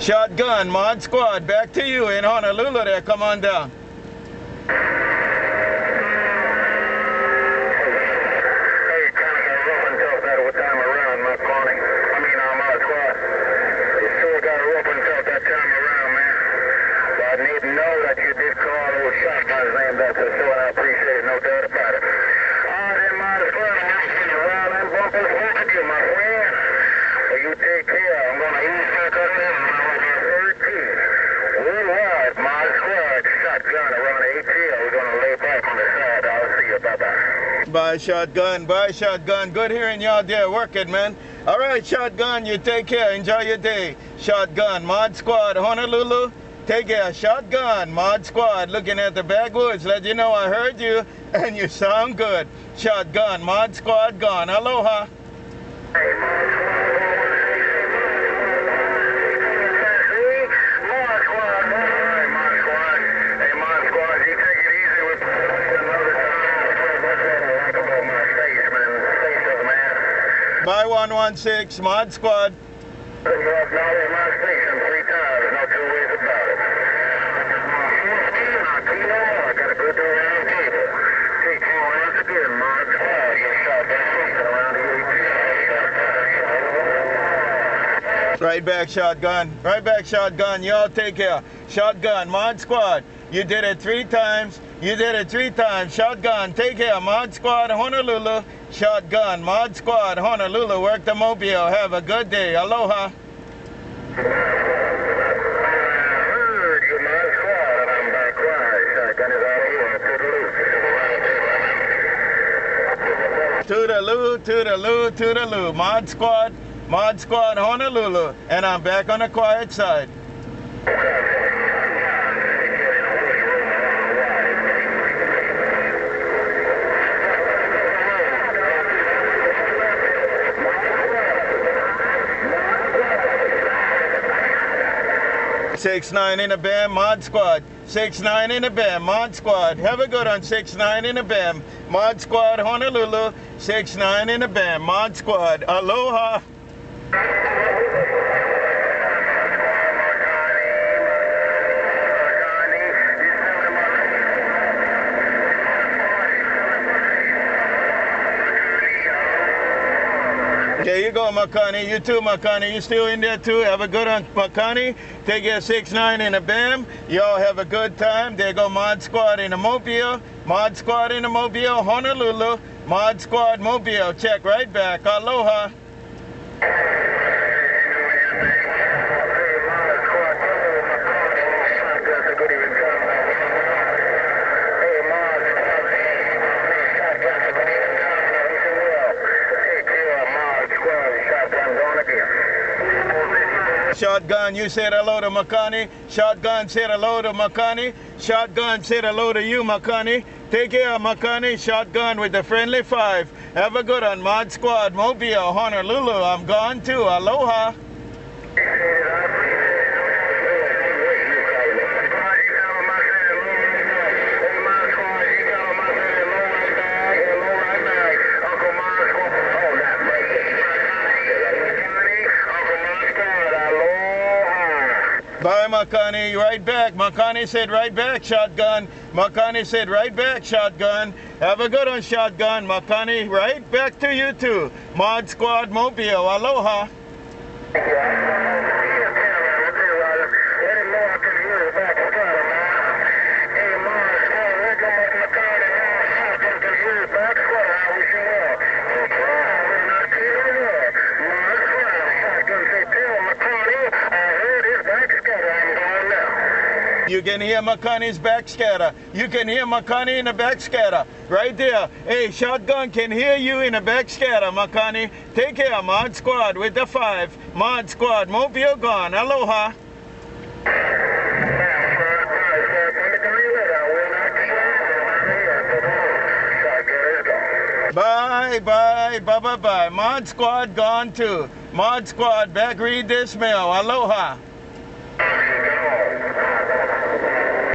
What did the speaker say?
Shotgun, Mod Squad, back to you in Honolulu there. Come on down. Bye, Shotgun. Bye, Shotgun. Good hearing y'all there working, man. All right, Shotgun, you take care. Enjoy your day. Shotgun, Mod Squad, Honolulu. Take care. Shotgun, Mod Squad, looking at the backwoods. Let you know I heard you and you sound good. Shotgun, Mod Squad, gone. Aloha. By 116, Mod Squad. Right back, Shotgun. Right back, Shotgun. Y'all take care. Shotgun, Mod Squad. You did it 3 times. You did it 3 times. Shotgun, take care. Mod Squad, Honolulu. Shotgun, Mod Squad, Honolulu. Work the mobile. Have a good day. Aloha. Heard you, Mod Squad, and I'm back right. Shotgun is out here. Toodaloo, toodaloo, toodaloo. Mod Squad, Honolulu. And I'm back on the quiet side. 6-9 in the bam, Mod Squad. 6-9 in the bam, Mod Squad. Have a good one, 6-9 in the bam. Mod Squad, Honolulu. 6-9 in the bam, Mod Squad. Aloha. There you go, Makani. You too, Makani. You still in there too? Have a good one, Makani. Take your 6-9 in the bam. Y'all have a good time. There go Mod Squad in the mobile. Mod Squad in the mobile, Honolulu. Mod Squad mobile. Check right back. Aloha. Shotgun, you said hello to Makani. Shotgun said hello to Makani. Shotgun said hello to you, Makani. Take care, Makani. Shotgun with the friendly 5. Have a good one, Mod Squad, Mobile, Honolulu. I'm gone too. Aloha. Bye, Makani. Right back. Makani said right back, Shotgun. Makani said right back, Shotgun. Have a good one, Shotgun. Makani, right back to you too. Mod Squad Mobile. Aloha. You can hear Makani's backscatter. You can hear Makani in the backscatter. Right there. Hey, Shotgun can hear you in the backscatter, Makani. Take care, Mod Squad with the 5. Mod Squad, Mobile gone. Aloha. Bye, bye, bye, bye, bye. Mod Squad gone too. Mod Squad back, read this mail. Aloha.